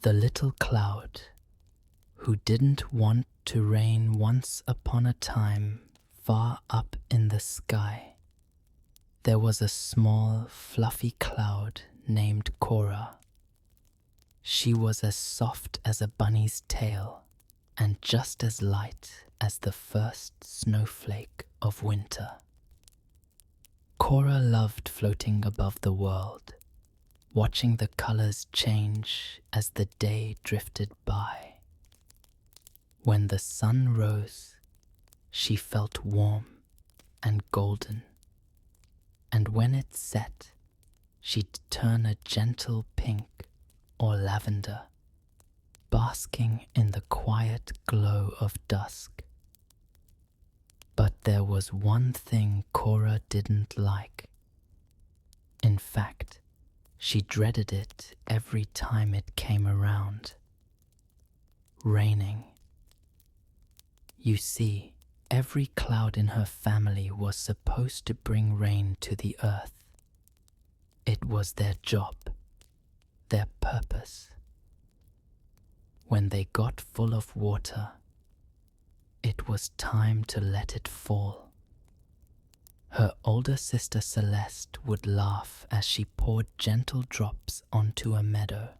The little cloud who didn't want to rain once upon a time far up in the sky. There was a small, fluffy cloud named Cora. She was as soft as a bunny's tail and just as light as the first snowflake of winter. Cora loved floating above the world, watching the colors change as the day drifted by. When the sun rose, she felt warm and golden, and when it set, she'd turn a gentle pink or lavender, basking in the quiet glow of dusk. But there was one thing Cora didn't like. In fact, she dreaded it every time it came around. Raining. You see, every cloud in her family was supposed to bring rain to the earth. It was their job, their purpose. When they got full of water, it was time to let it fall. Her older sister Celeste would laugh as she poured gentle drops onto a meadow,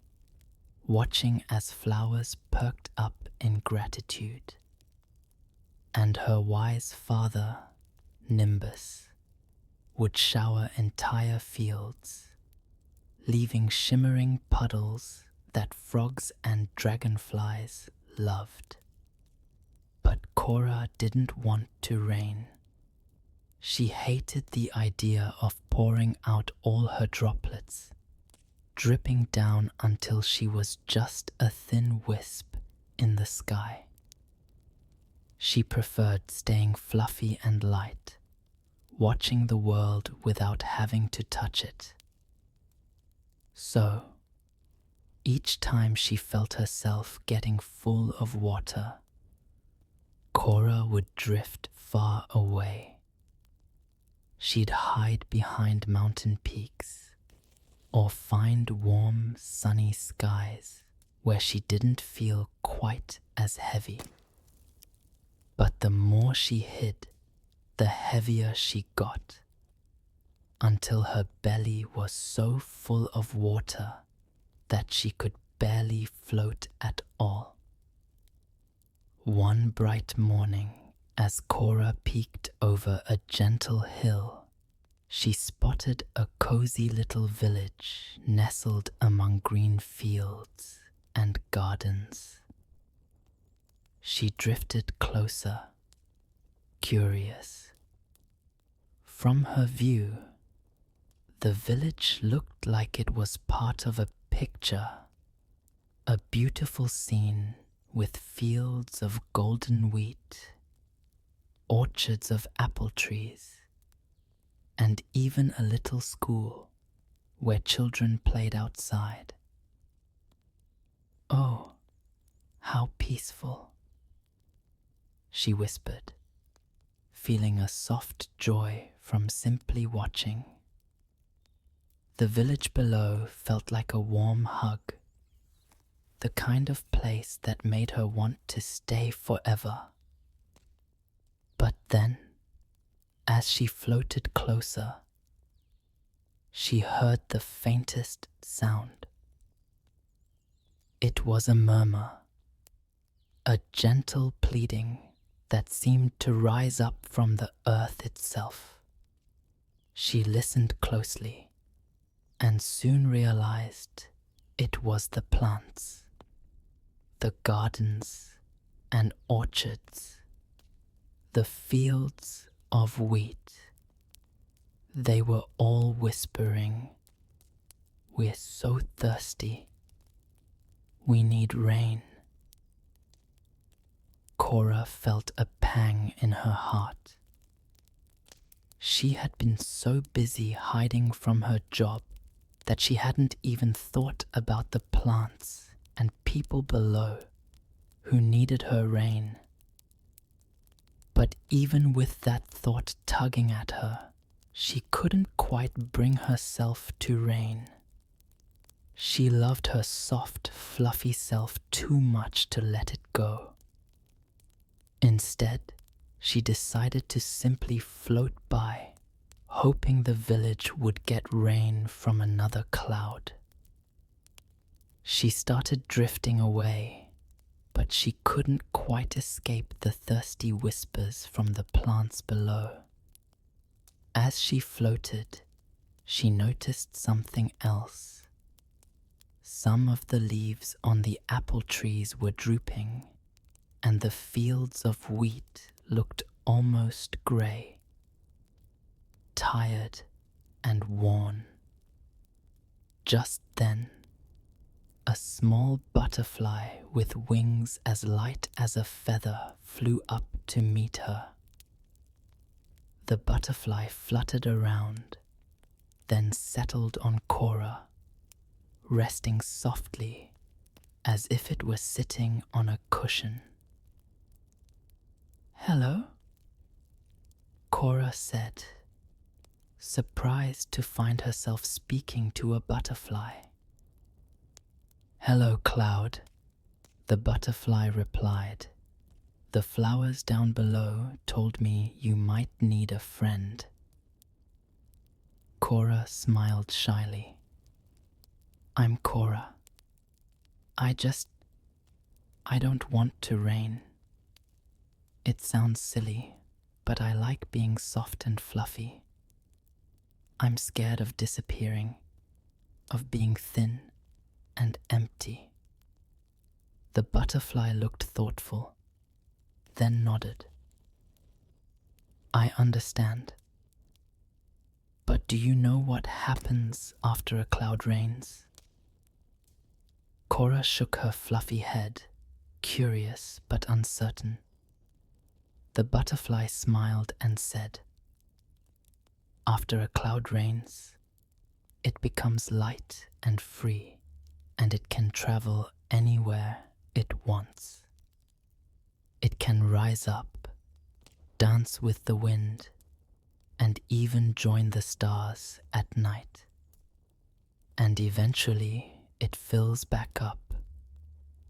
watching as flowers perked up in gratitude. And her wise father, Nimbus, would shower entire fields, leaving shimmering puddles that frogs and dragonflies loved. But Cora didn't want to rain. She hated the idea of pouring out all her droplets, dripping down until she was just a thin wisp in the sky. She preferred staying fluffy and light, watching the world without having to touch it. So, each time she felt herself getting full of water, Cora would drift far away. She'd hide behind mountain peaks or find warm, sunny skies where she didn't feel quite as heavy. But the more she hid, the heavier she got, until her belly was so full of water that she could barely float at all. One bright morning, as Cora peeked over a gentle hill, she spotted a cozy little village nestled among green fields and gardens. She drifted closer, curious. From her view, the village looked like it was part of a picture, a beautiful scene with fields of golden wheat, orchards of apple trees, and even a little school where children played outside. Oh, how peaceful, she whispered, feeling a soft joy from simply watching. The village below felt like a warm hug, the kind of place that made her want to stay forever. But then, as she floated closer, she heard the faintest sound. It was a murmur, a gentle pleading that seemed to rise up from the earth itself. She listened closely and soon realized it was the plants, the gardens and orchards, the fields of wheat. They were all whispering, "We're so thirsty. We need rain." Cora felt a pang in her heart. She had been so busy hiding from her job that she hadn't even thought about the plants and people below who needed her rain. But even with that thought tugging at her, she couldn't quite bring herself to rain. She loved her soft, fluffy self too much to let it go. Instead, she decided to simply float by, hoping the village would get rain from another cloud. She started drifting away, but she couldn't quite escape the thirsty whispers from the plants below. As she floated, she noticed something else. Some of the leaves on the apple trees were drooping, and the fields of wheat looked almost grey, tired and worn. Just then, a small butterfly with wings as light as a feather flew up to meet her. The butterfly fluttered around, then settled on Cora, resting softly as if it were sitting on a cushion. "Hello," Cora said, surprised to find herself speaking to a butterfly. "Hello, Cloud," the butterfly replied. "The flowers down below told me you might need a friend." Cora smiled shyly. "I'm Cora. I don't want to rain. It sounds silly, but I like being soft and fluffy. I'm scared of disappearing, of being thin and empty." The butterfly looked thoughtful, then nodded. "I understand. But do you know what happens after a cloud rains?" Cora shook her fluffy head, curious but uncertain. The butterfly smiled and said, "After a cloud rains, it becomes light and free, and it can travel anywhere it wants. It can rise up, dance with the wind, and even join the stars at night. And eventually it fills back up,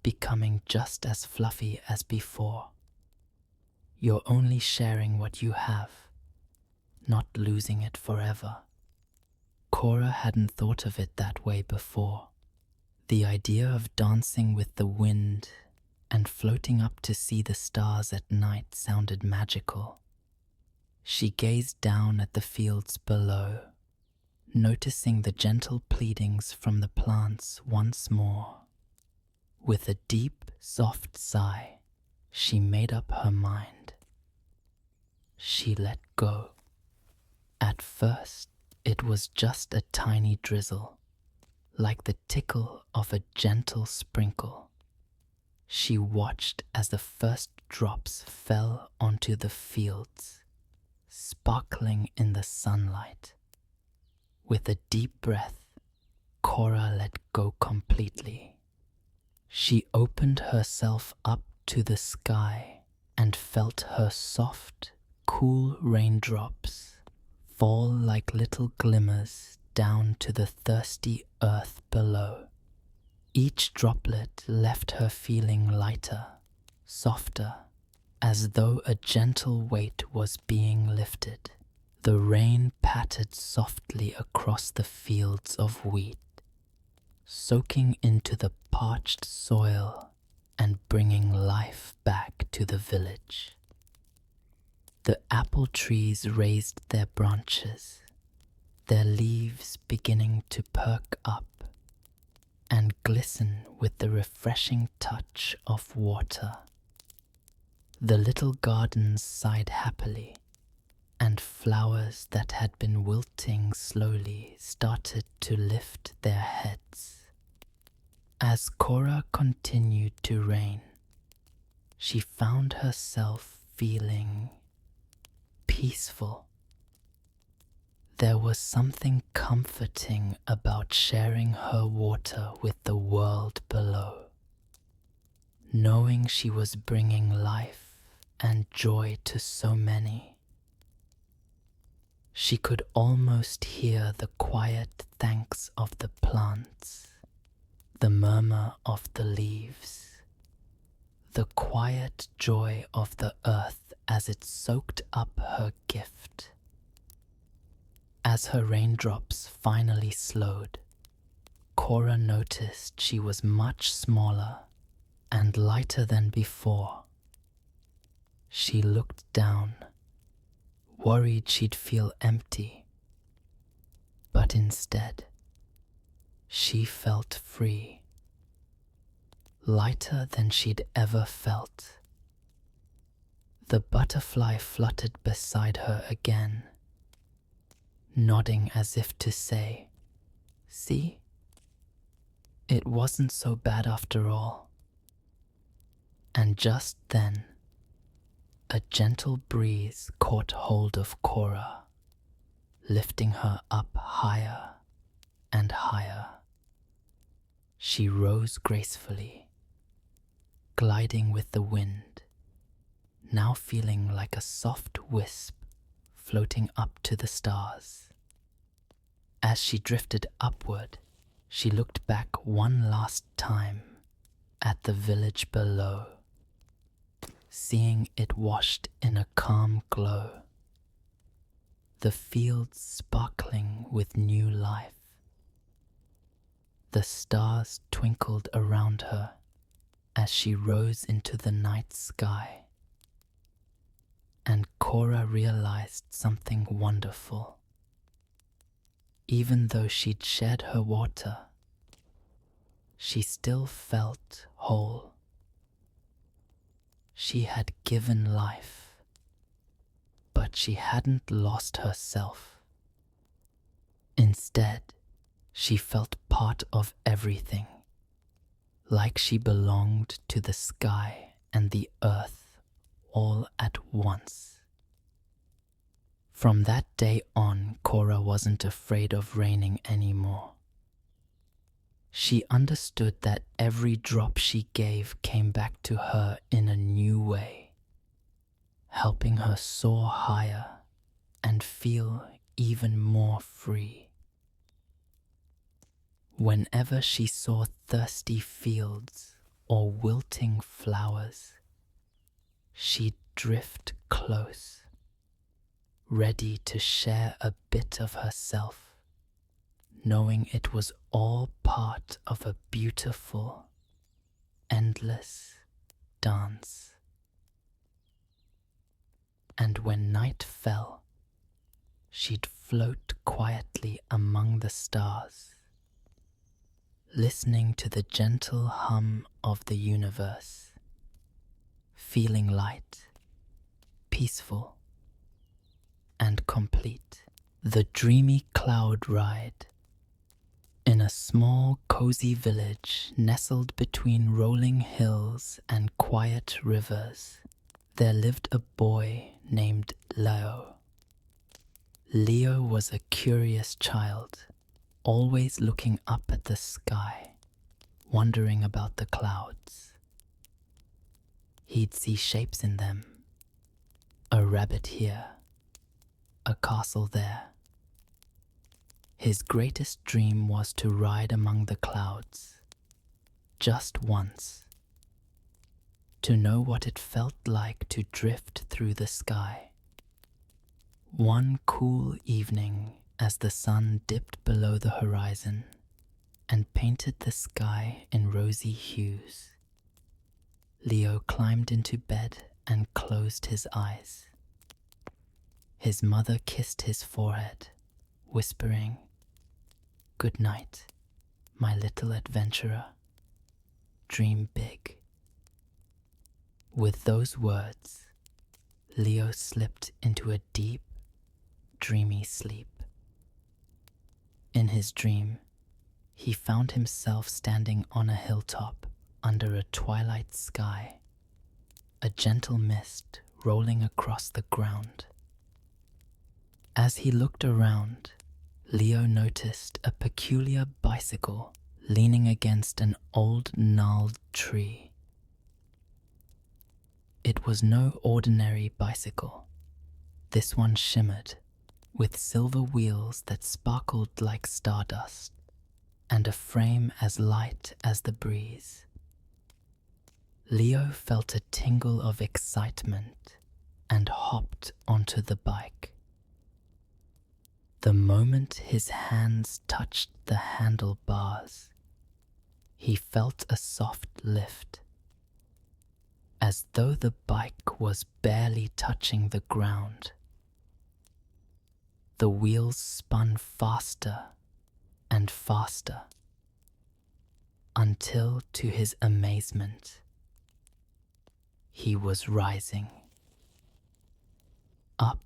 becoming just as fluffy as before. You're only sharing what you have, not losing it forever." Cora hadn't thought of it that way before. The idea of dancing with the wind and floating up to see the stars at night sounded magical. She gazed down at the fields below, noticing the gentle pleadings from the plants once more. With a deep, soft sigh, she made up her mind. She let go. At first, it was just a tiny drizzle, like the tickle of a gentle sprinkle. She watched as the first drops fell onto the fields, sparkling in the sunlight. With a deep breath, Cora let go completely. She opened herself up to the sky and felt her soft, cool raindrops fall like little glimmers down to the thirsty earth below. Each droplet left her feeling lighter, softer, as though a gentle weight was being lifted. The rain pattered softly across the fields of wheat, soaking into the parched soil and bringing life back to the village. The apple trees raised their branches, their leaves beginning to perk up and glisten with the refreshing touch of water. The little gardens sighed happily, and flowers that had been wilting slowly started to lift their heads. As Cora continued to rain, she found herself feeling peaceful. There was something comforting about sharing her water with the world below, knowing she was bringing life and joy to so many. She could almost hear the quiet thanks of the plants the murmur of the leaves, the quiet joy of the earth as it soaked up her gift. As her raindrops finally slowed, Cora noticed she was much smaller and lighter than before. She looked down, worried she'd feel empty, but instead, she felt free, lighter than she'd ever felt. The butterfly fluttered beside her again, nodding as if to say, "See? It wasn't so bad after all." And just then, a gentle breeze caught hold of Cora, lifting her up higher and higher. She rose gracefully, gliding with the wind, now feeling like a soft wisp floating up to the stars. As she drifted upward, she looked back one last time at the village below, seeing it washed in a calm glow, the fields sparkling with new life. The stars twinkled around her as she rose into the night sky, and Cora realized something wonderful. Even though she'd shed her water, she still felt whole. She had given life, but she hadn't lost herself. Instead, she felt part of everything, like she belonged to the sky and the earth all at once. From that day on, Cora wasn't afraid of raining anymore. She understood that every drop she gave came back to her in a new way, helping her soar higher and feel even more free. Whenever she saw thirsty fields or wilting flowers, she'd drift close, ready to share a bit of herself, knowing it was all part of a beautiful, endless dance. And when night fell, she'd float quietly among the stars, listening to the gentle hum of the universe, feeling light, peaceful, and complete. The dreamy cloud ride. In a small, cozy village nestled between rolling hills and quiet rivers, there lived a boy named Leo. Leo was a curious child, always looking up at the sky, wondering about the clouds. He'd see shapes in them, a rabbit here, a castle there. His greatest dream was to ride among the clouds, just once, to know what it felt like to drift through the sky. One cool evening, as the sun dipped below the horizon and painted the sky in rosy hues, Leo climbed into bed and closed his eyes. His mother kissed his forehead, whispering, "Good night, my little adventurer. Dream big." With those words, Leo slipped into a deep, dreamy sleep. In his dream, he found himself standing on a hilltop under a twilight sky, a gentle mist rolling across the ground. As he looked around, Leo noticed a peculiar bicycle leaning against an old gnarled tree. It was no ordinary bicycle. This one shimmered, with silver wheels that sparkled like stardust, and a frame as light as the breeze. Leo felt a tingle of excitement and hopped onto the bike. The moment his hands touched the handlebars, he felt a soft lift, as though the bike was barely touching the ground. The wheels spun faster and faster, until, to his amazement, he was rising. Up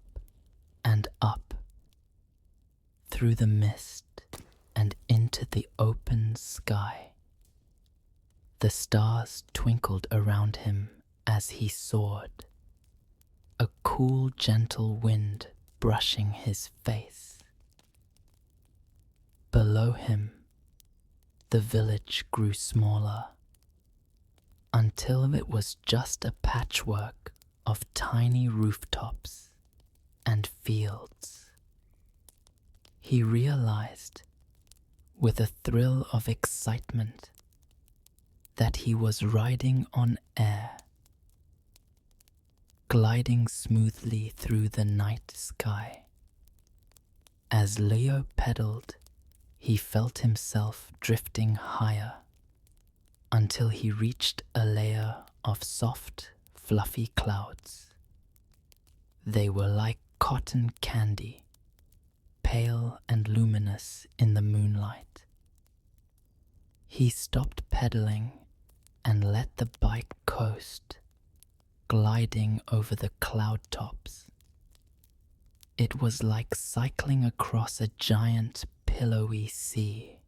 and up, through the mist and into the open sky. The stars twinkled around him as he soared, a cool, gentle wind brushing his face. Below him, the village grew smaller, until it was just a patchwork of tiny rooftops and fields. He realized, with a thrill of excitement, that he was riding on air, gliding smoothly through the night sky. As Leo pedaled, he felt himself drifting higher until he reached a layer of soft, fluffy clouds. They were like cotton candy, pale and luminous in the moonlight. He stopped pedaling and let the bike coast, gliding over the cloud tops. It was like cycling across a giant, pillowy sea.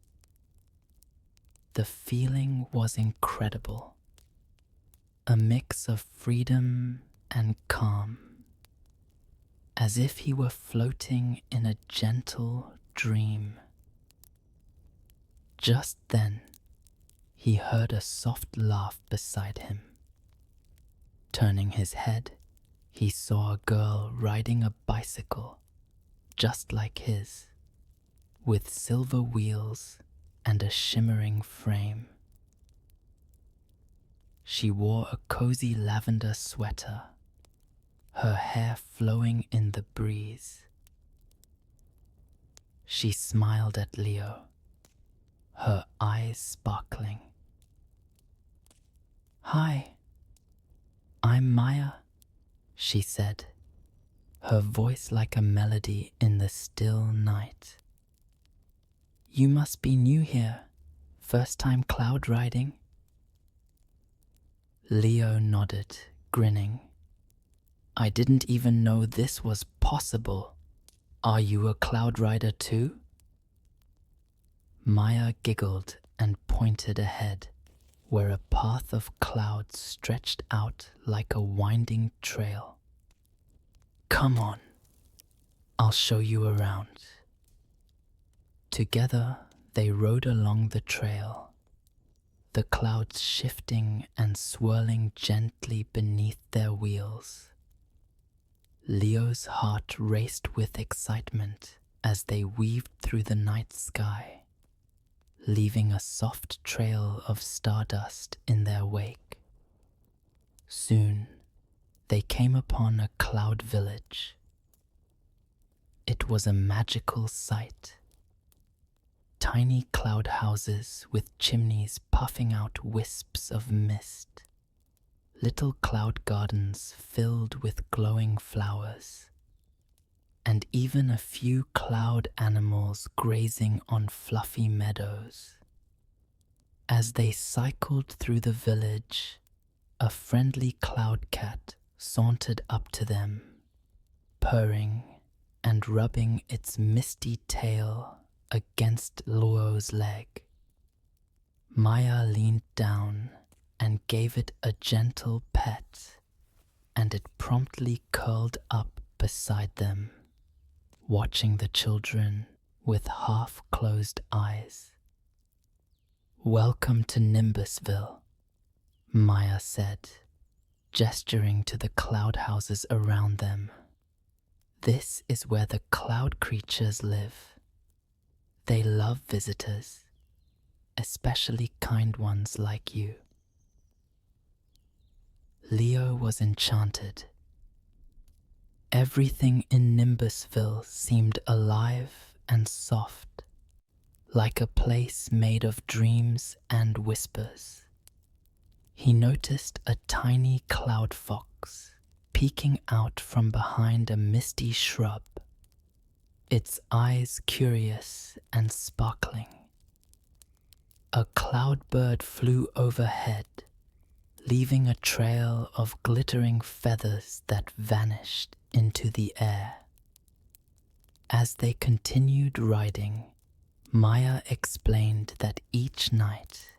The feeling was incredible, a mix of freedom and calm, as if he were floating in a gentle dream. Just then, he heard a soft laugh beside him. Turning his head, he saw a girl riding a bicycle just like his, with silver wheels and a shimmering frame. She wore a cozy lavender sweater, her hair flowing in the breeze. She smiled at Leo, her eyes sparkling. "Hi, I'm Maya," she said, her voice like a melody in the still night. "You must be new here, first time cloud riding?" Leo nodded, grinning. "I didn't even know this was possible. Are you a cloud rider too?" Maya giggled and pointed ahead, where a path of clouds stretched out like a winding trail. "Come on, I'll show you around." Together, they rode along the trail, the clouds shifting and swirling gently beneath their wheels. Leo's heart raced with excitement as they weaved through the night sky, leaving a soft trail of stardust in their wake. Soon, they came upon a cloud village. It was a magical sight. Tiny cloud houses with chimneys puffing out wisps of mist. Little cloud gardens filled with glowing flowers. And even a few cloud animals grazing on fluffy meadows. As they cycled through the village, a friendly cloud cat sauntered up to them, purring and rubbing its misty tail against Leo's leg. Maya leaned down and gave it a gentle pet, and it promptly curled up beside them, watching the children with half-closed eyes. "Welcome to Nimbusville," Maya said, gesturing to the cloud houses around them. "This is where the cloud creatures live. They love visitors, especially kind ones like you. Leo was enchanted. Everything in Nimbusville seemed alive and soft, like a place made of dreams and whispers. He noticed a tiny cloud fox peeking out from behind a misty shrub, its eyes curious and sparkling. A cloud bird flew overhead, leaving a trail of glittering feathers that vanished into the air. As they continued riding, Maya explained that each night,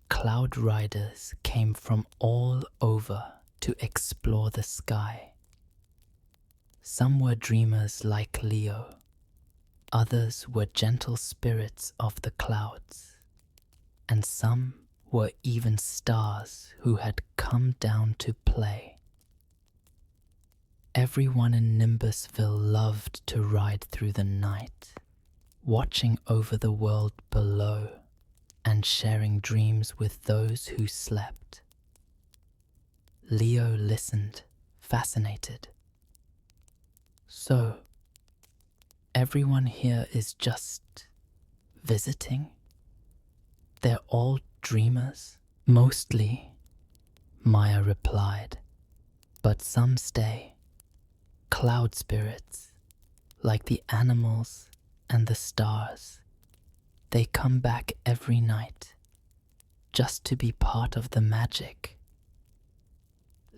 cloud riders came from all over to explore the sky. Some were dreamers like Leo, others were gentle spirits of the clouds, and some were even stars who had come down to play. Everyone in Nimbusville loved to ride through the night, watching over the world below and sharing dreams with those who slept. Leo listened, fascinated. So, everyone here is just visiting? They're all dreamers? Mostly, Maya replied, but some stay. Cloud spirits, like the animals and the stars. They come back every night, just to be part of the magic.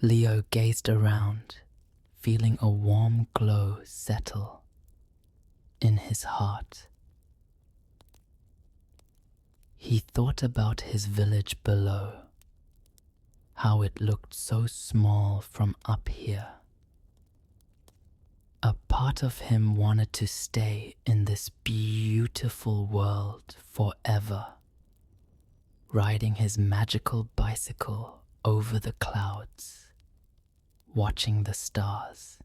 Leo gazed around, feeling a warm glow settle in his heart. He thought about his village below, how it looked so small from up here. A part of him wanted to stay in this beautiful world forever, riding his magical bicycle over the clouds, watching the stars.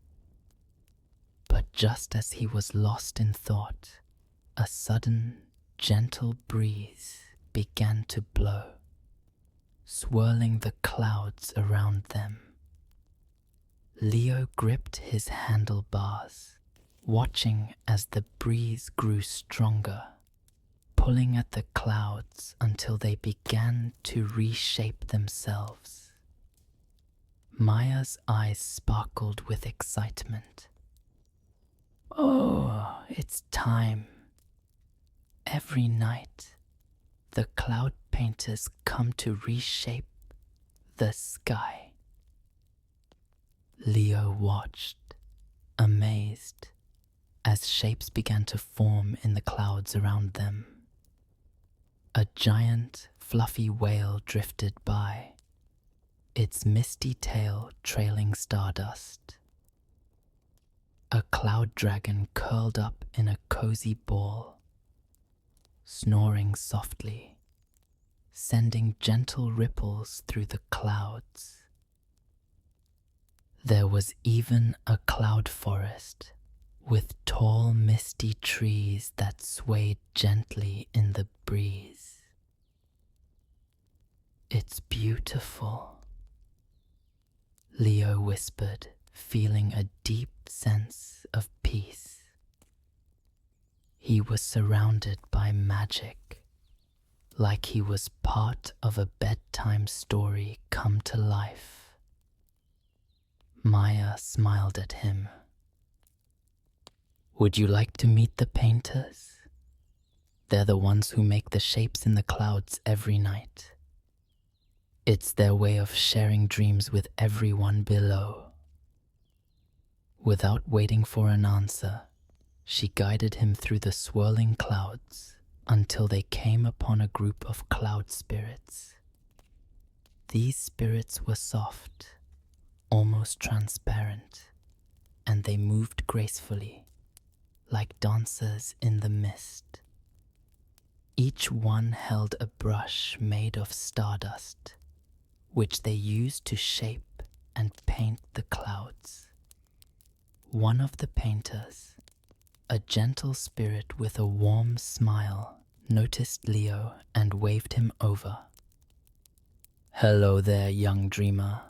But just as he was lost in thought, a sudden, gentle breeze began to blow, swirling the clouds around them. Leo gripped his handlebars, watching as the breeze grew stronger, pulling at the clouds until they began to reshape themselves. Maya's eyes sparkled with excitement. Oh, it's time. Every night, the cloud painters come to reshape the sky. Leo watched, amazed, as shapes began to form in the clouds around them. A giant, fluffy whale drifted by, its misty tail trailing stardust. A cloud dragon curled up in a cozy ball, snoring softly, sending gentle ripples through the clouds. There was even a cloud forest with tall, misty trees that swayed gently in the breeze. It's beautiful, Leo whispered, feeling a deep sense of peace. He was surrounded by magic, like he was part of a bedtime story come to life. Maya smiled at him. Would you like to meet the painters? They're the ones who make the shapes in the clouds every night. It's their way of sharing dreams with everyone below. Without waiting for an answer, she guided him through the swirling clouds until they came upon a group of cloud spirits. These spirits were soft, almost transparent, and they moved gracefully, like dancers in the mist. Each one held a brush made of stardust, which they used to shape and paint the clouds. One of the painters, a gentle spirit with a warm smile, noticed Leo and waved him over. "Hello there, young dreamer.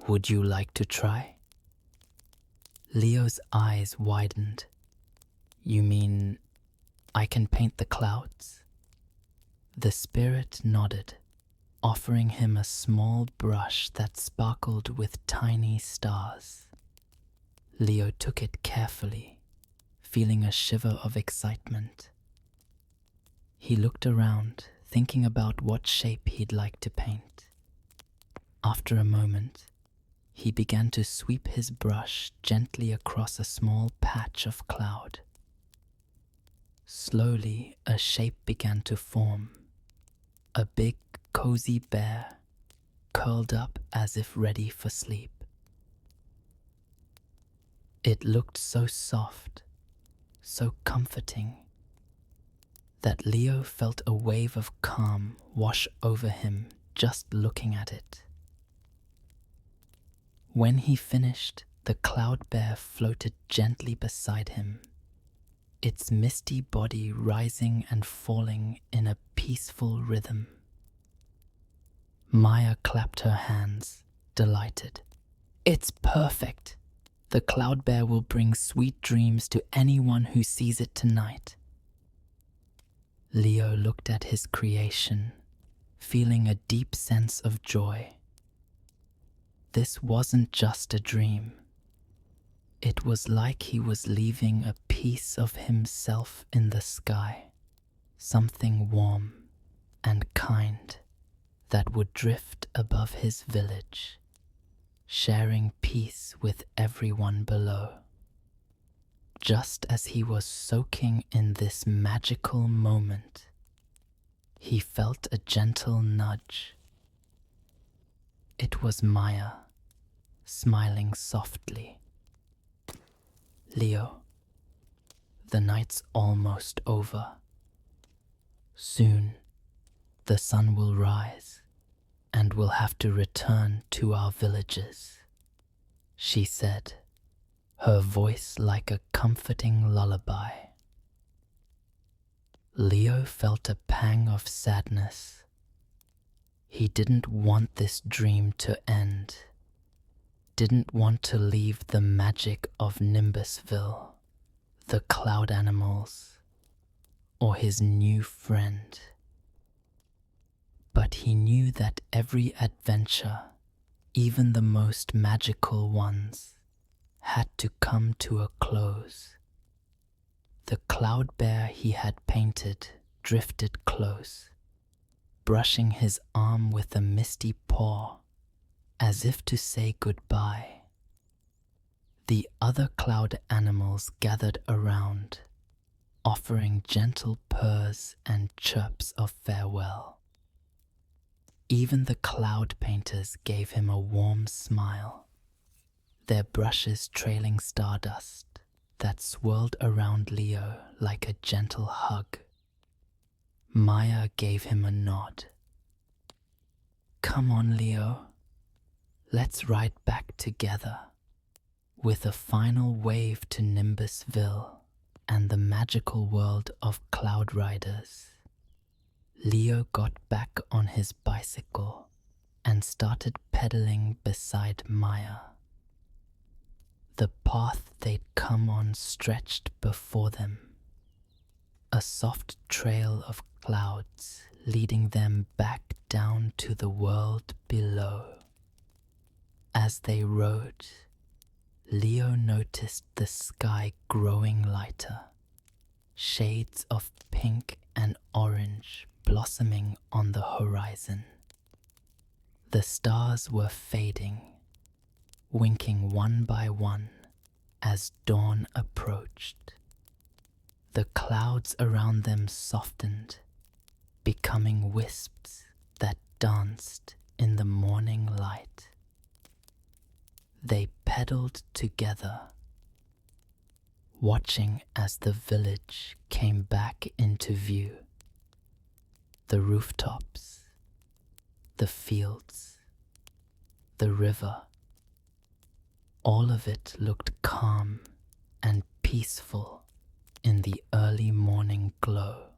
Would you like to try?" Leo's eyes widened. "You mean I can paint the clouds?" The spirit nodded, offering him a small brush that sparkled with tiny stars. Leo took it carefully, feeling a shiver of excitement. He looked around, thinking about what shape he'd like to paint. After a moment, he began to sweep his brush gently across a small patch of cloud. Slowly, a shape began to form. A big, cozy bear, curled up as if ready for sleep. It looked so soft, so comforting, that Leo felt a wave of calm wash over him just looking at it. When he finished, the cloud bear floated gently beside him, its misty body rising and falling in a peaceful rhythm. Maya clapped her hands, delighted. "It's perfect! The cloud bear will bring sweet dreams to anyone who sees it tonight." Leo looked at his creation, feeling a deep sense of joy. This wasn't just a dream. It was like he was leaving a piece of himself in the sky, something warm and kind that would drift above his village, sharing peace with everyone below. Just as he was soaking in this magical moment, he felt a gentle nudge. It was Maya, smiling softly. "Leo, the night's almost over. Soon, the sun will rise, and we'll have to return to our villages," she said, her voice like a comforting lullaby. Leo felt a pang of sadness. He didn't want this dream to end, didn't want to leave the magic of Nimbusville, the cloud animals, or his new friend. But he knew that every adventure, even the most magical ones, had to come to a close. The cloud bear he had painted drifted close, brushing his arm with a misty paw, as if to say goodbye. The other cloud animals gathered around, offering gentle purrs and chirps of farewell. Even the cloud painters gave him a warm smile, their brushes trailing stardust that swirled around Leo like a gentle hug. Maya gave him a nod. "Come on, Leo. Let's ride back together." With a final wave to Nimbusville and the magical world of cloud riders, Leo got back on his bicycle and started pedaling beside Maya. The path they'd come on stretched before them, a soft trail of clouds leading them back down to the world below. As they rode, Leo noticed the sky growing lighter, shades of pink and orange blossoming on the horizon. The stars were fading, winking one by one as dawn approached. The clouds around them softened, becoming wisps that danced in the morning light. They pedaled together, watching as the village came back into view. The rooftops, the fields, the river, all of it looked calm and peaceful in the early morning glow.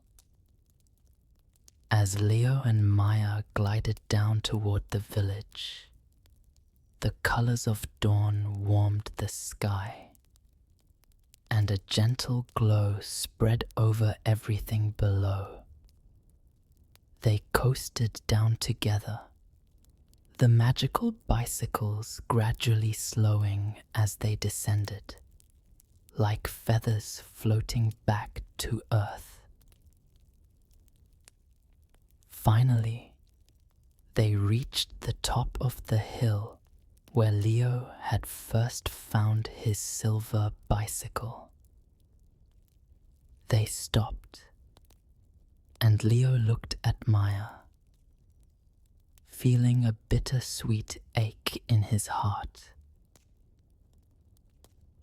As Leo and Maya glided down toward the village, the colors of dawn warmed the sky, and a gentle glow spread over everything below. They coasted down together, the magical bicycles gradually slowing as they descended, like feathers floating back to earth. Finally, they reached the top of the hill where Leo had first found his silver bicycle. They stopped, and Leo looked at Maya, feeling a bittersweet ache in his heart.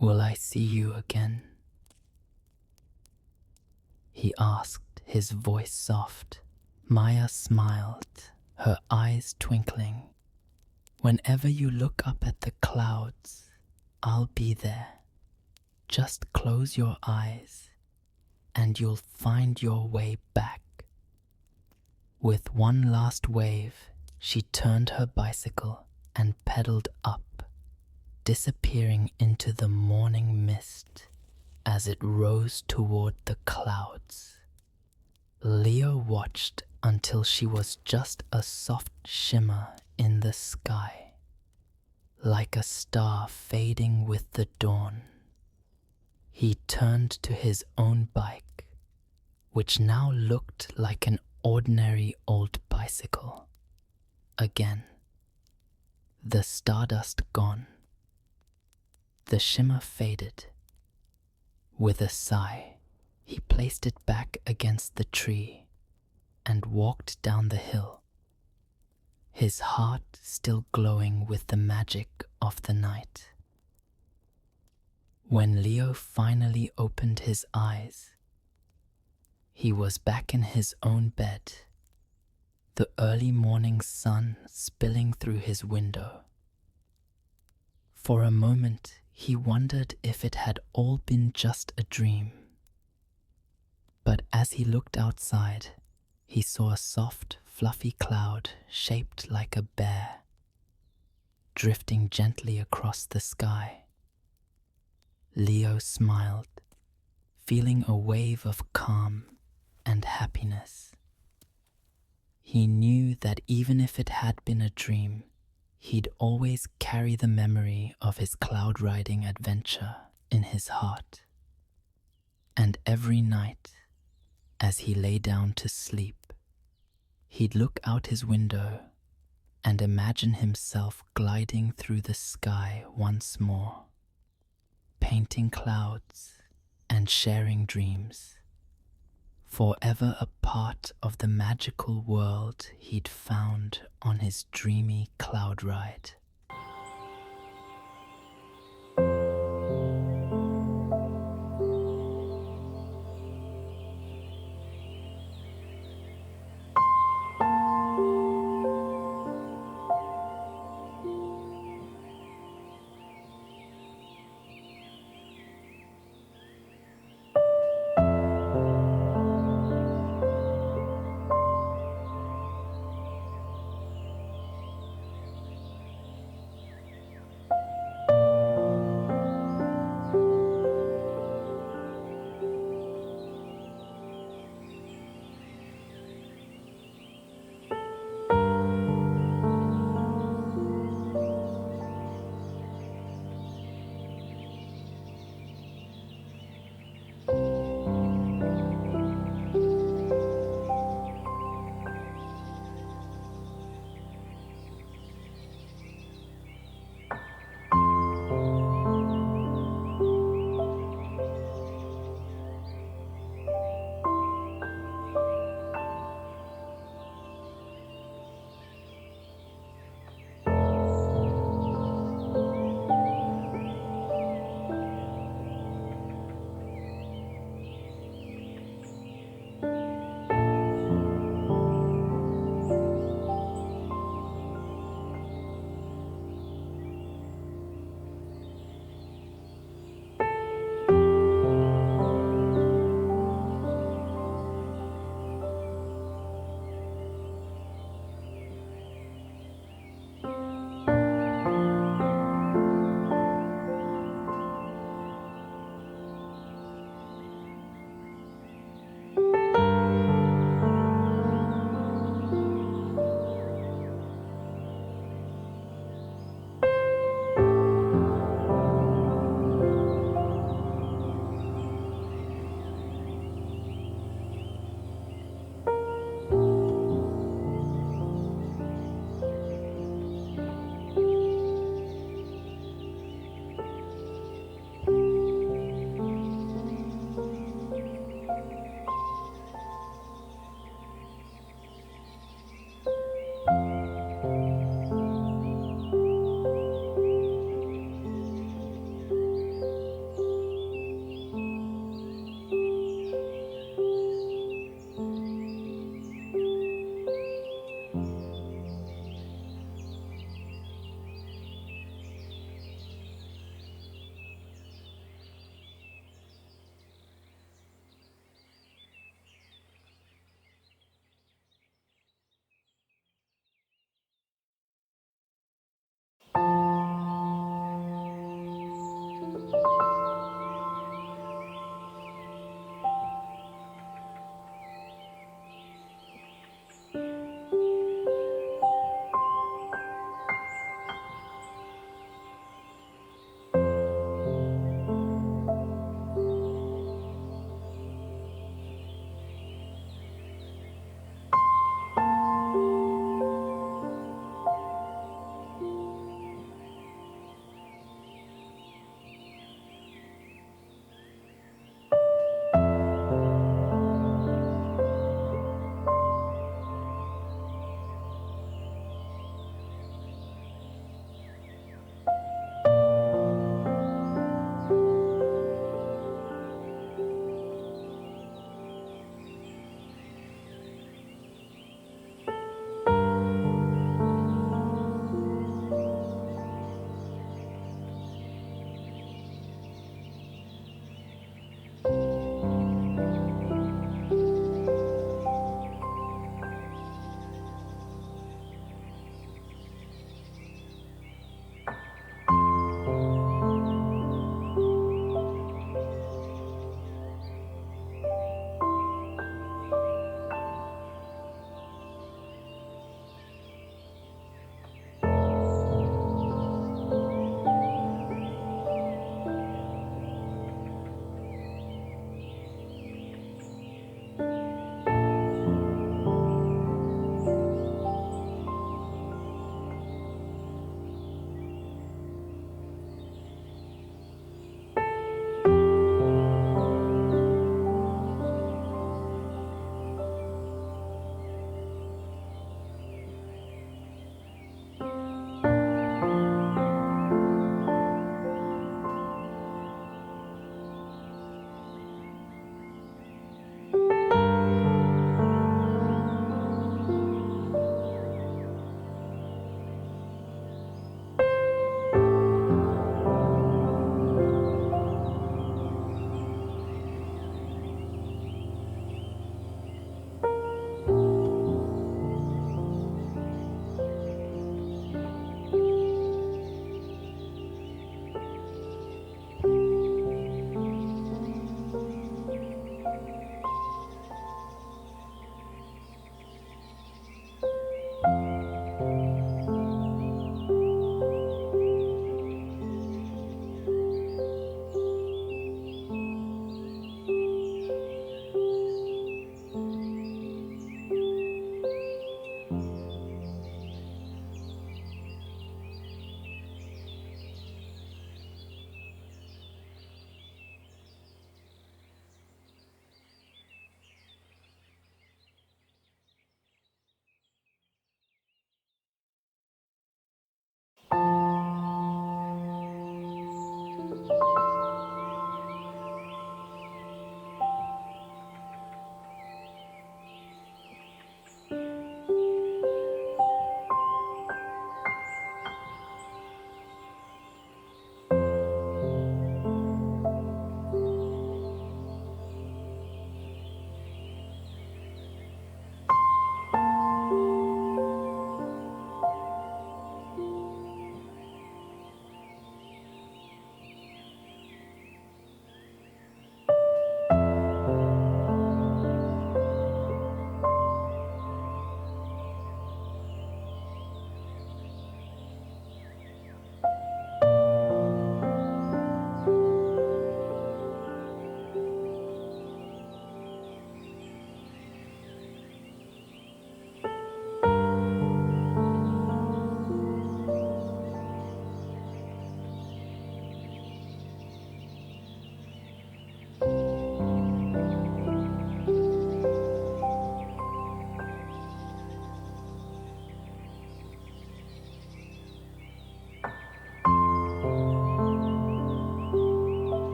"Will I see you again?" he asked, his voice soft. Maya smiled, her eyes twinkling. "Whenever you look up at the clouds, I'll be there. Just close your eyes, and you'll find your way back." With one last wave, she turned her bicycle and pedaled up, disappearing into the morning mist as it rose toward the clouds. Leo watched until she was just a soft shimmer in the sky, like a star fading with the dawn. He turned to his own bike, which now looked like an ordinary old bicycle. Again, the stardust gone. The shimmer faded. With a sigh, he placed it back against the tree and walked down the hill, his heart still glowing with the magic of the night. When Leo finally opened his eyes, he was back in his own bed, the early morning sun spilling through his window. For a moment, he wondered if it had all been just a dream. But as he looked outside, he saw a soft, fluffy cloud shaped like a bear, drifting gently across the sky. Leo smiled, feeling a wave of calm and happiness. He knew that even if it had been a dream, he'd always carry the memory of his cloud riding adventure in his heart. And every night, as he lay down to sleep, he'd look out his window and imagine himself gliding through the sky once more, painting clouds and sharing dreams, forever a part of the magical world he'd found on his dreamy cloud ride.